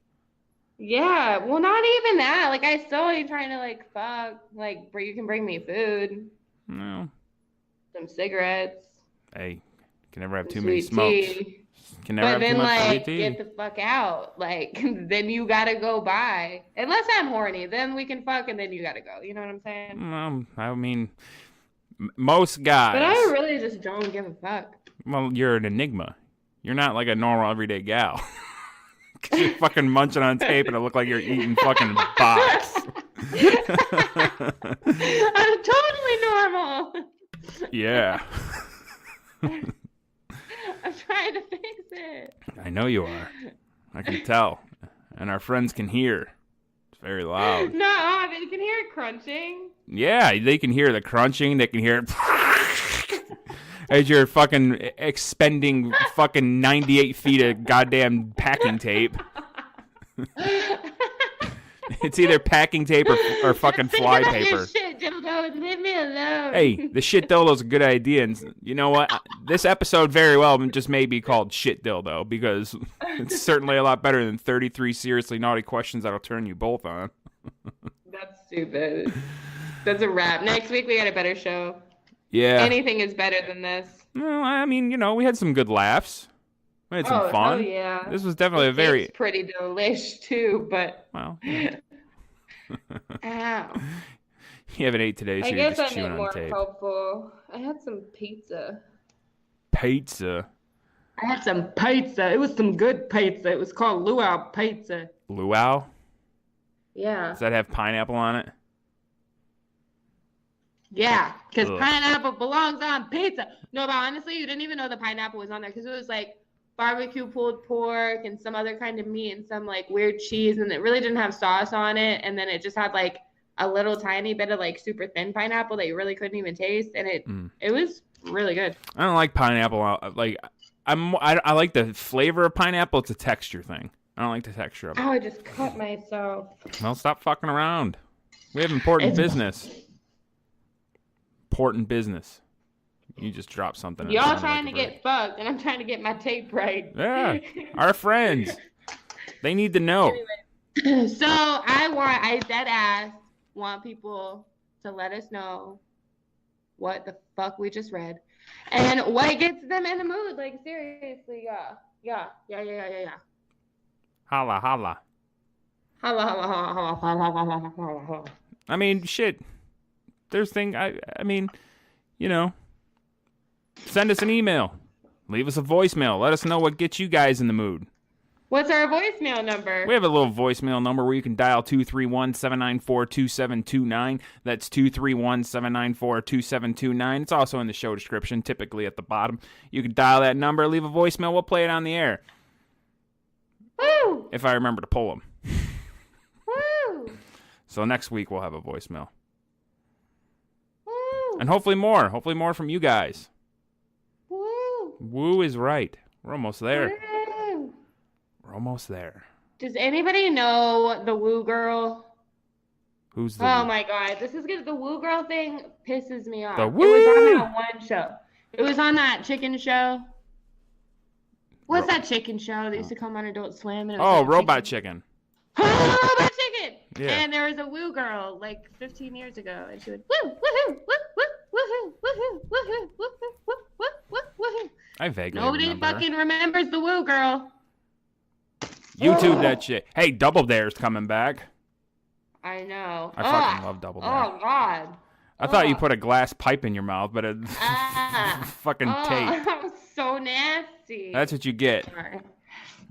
Yeah, well, not even that. Like, I still ain't trying to, like, fuck. Like, you can bring me food, No. some cigarettes, Hey, you can never have too some many sweet smokes. tea. Can never But have then, too much like, sweet tea. get the fuck out. Like, then you gotta go by. Unless I'm horny, then we can fuck, and then you gotta go. You know what I'm saying? I mean, most guys. But I really just don't give a fuck. Well, you're an enigma. You're not like a normal everyday gal. 'Cause you're fucking munching on tape and it look like you're eating fucking box. I'm totally normal. Yeah. I'm trying to fix it. I know you are. I can tell. And our friends can hear. It's very loud. No, they can hear it crunching. Yeah, they can hear the crunching. They can hear it as you're fucking expending fucking 98 feet of goddamn packing tape. It's either packing tape or fucking fly paper. Shit, Dildo, leave me alone. Hey, the shit dildo's a good idea, and you know what? This episode very well just may be called Shit Dildo because it's certainly a lot better than 33 seriously naughty questions that'll turn you both on. That's stupid. That's a wrap. Next week we got a better show. Yeah. Anything is better than this. Well, I mean, you know, we had some good laughs. We had some fun. Oh yeah. This was definitely a very It's pretty delish too, but well. ow. You haven't ate today, so I you're guess just I chewing meant on more tape. helpful. I had some pizza. Pizza. I had some pizza. It was some good pizza. It was called Luau Pizza. Luau? Yeah. Does that have pineapple on it? Yeah, because Ugh. pineapple belongs on pizza. No, but honestly, you didn't even know the pineapple was on there because it was like barbecue pulled pork and some other kind of meat and some like weird cheese, and it really didn't have sauce on it. And then it just had like a little tiny bit of like super thin pineapple that you really couldn't even taste, and it was really good. I don't like pineapple. Like I like the flavor of pineapple. It's a texture thing. I don't like the texture of it. Oh, I just cut myself. Well, stop fucking around. We have important business. Important business. You just dropped something. Y'all trying to get fucked, and I'm trying to get my tape right. Yeah, our friends. They need to know. So I dead ass want people to let us know what the fuck we just read and what gets them in the mood. Like seriously, yeah. Holla, holla. Holla. I mean, shit. There's I mean, you know, send us an email. Leave us a voicemail. Let us know what gets you guys in the mood. What's our voicemail number? We have a little voicemail number where you can dial 231-794-2729. That's 231-794-2729. It's also in the show description, typically at the bottom. You can dial that number, leave a voicemail. We'll play it on the air. Woo! If I remember to pull them. Woo! So next week we'll have a voicemail. Woo! And hopefully more from you guys. Woo! Woo is right. We're almost there. Woo! We're almost there. Does anybody know the Woo Girl? Who's the Oh my god, this is good. The Woo Girl thing pisses me off. The It was on Woo! that one show. It was on that chicken show. What's that chicken show that used to come on Adult Swim? And it was Oh, like Robot Chicken. Oh, Robot Chicken! Yeah. And there was a Woo Girl like 15 years ago, and she would woo, woohoo, woo, woo, woohoo, woohoo, woohoo, woo, woo, woo, I vaguely Nobody remember. fucking remembers the woo girl. YouTube that shit. Hey, Double Dare's coming back. I know. I fucking love Double Dare. Oh, God. I thought you put a glass pipe in your mouth, but it's fucking tape. Oh, so nasty. That's what you get. Sorry.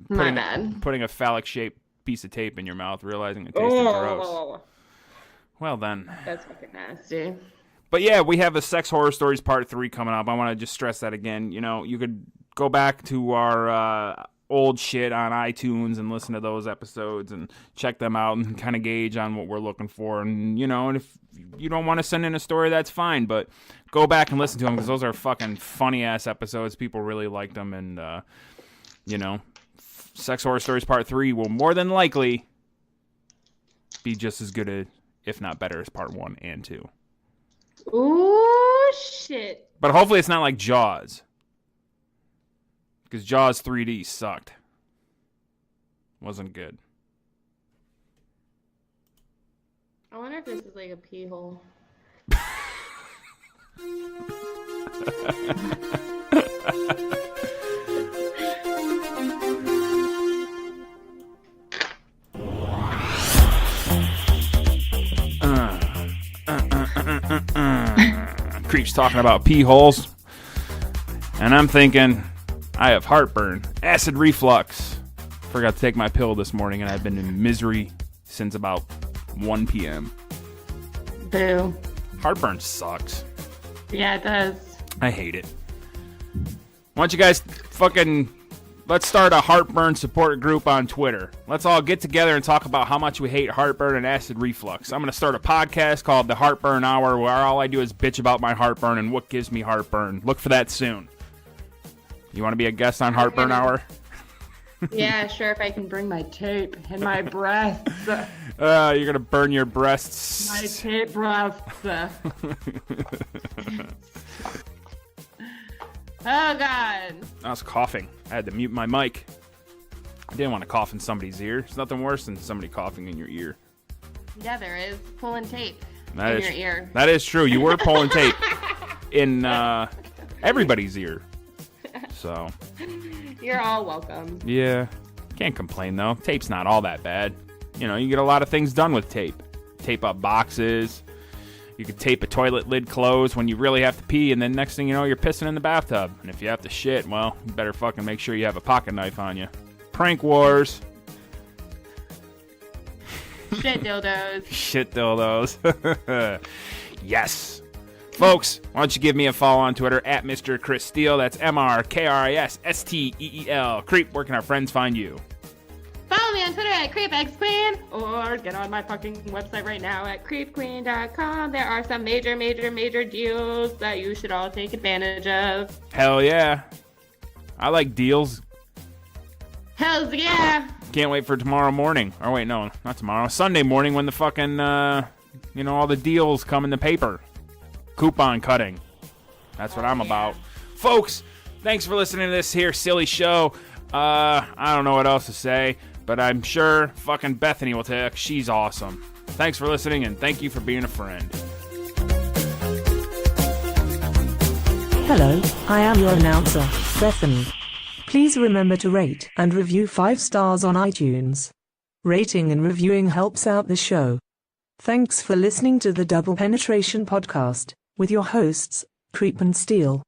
My bad. Putting a phallic-shaped piece of tape in your mouth, realizing it tasted gross. Well then. That's fucking nasty. But yeah, we have a Sex Horror Stories Part 3 coming up. I want to just stress that again. You know, you could go back to our old shit on iTunes and listen to those episodes and check them out and kind of gauge on what we're looking for. And, you know, and if you don't want to send in a story, that's fine. But go back and listen to them because those are fucking funny-ass episodes. People really liked them. And, you know, Sex Horror Stories Part 3 will more than likely be just as good, if not better, as Part 1 and 2. Ooh, shit. But hopefully it's not like Jaws. Because Jaws 3D sucked. Wasn't good. I wonder if this is like a pee hole. Creep's talking about pee holes. And I'm thinking, I have heartburn, acid reflux. Forgot to take my pill this morning, and I've been in misery since about 1 p.m. Boo. Heartburn sucks. Yeah, it does. I hate it. Why don't you guys let's start a heartburn support group on Twitter. Let's all get together and talk about how much we hate heartburn and acid reflux. I'm going to start a podcast called The Heartburn Hour where all I do is bitch about my heartburn and what gives me heartburn. Look for that soon. You want to be a guest on Heartburn Hour? Yeah, sure, if I can bring my tape and my breasts. You're going to burn your breasts. My tape breasts. Oh, God. I was coughing. I had to mute my mic. I didn't want to cough in somebody's ear. There's nothing worse than somebody coughing in your ear. Yeah, there is. Pulling tape That in is, your ear. That is true. You were pulling tape in everybody's ear. So. You're all welcome. Yeah. Can't complain, though. Tape's not all that bad. You know, you get a lot of things done with tape. Tape up boxes. You could tape a toilet lid closed when you really have to pee, and then next thing you know, you're pissing in the bathtub. And if you have to shit, well, you better fucking make sure you have a pocket knife on you. Prank wars. Shit dildos. Shit dildos. Yes. Folks, why don't you give me a follow on Twitter at Mr. Chris Steele. That's MrKrisSteel. Creep, where can our friends find you? Follow me on Twitter at CreepXQueen, or get on my fucking website right now at creepqueen.com. There are some major deals that you should all take advantage of. Hell yeah. I like deals. Hells yeah. Can't wait for tomorrow morning. Or wait, no, not tomorrow. Sunday morning when the fucking, all the deals come in the paper. Coupon cutting. That's what I'm about. Folks, thanks for listening to this here silly show. I don't know what else to say, but I'm sure fucking Bethany will tell you she's awesome. Thanks for listening, and thank you for being a friend. Hello, I am your announcer, Bethany. Please remember to rate and review 5 stars on iTunes. Rating and reviewing helps out the show. Thanks for listening to the Double Penetration Podcast with your hosts, Creep and Steele.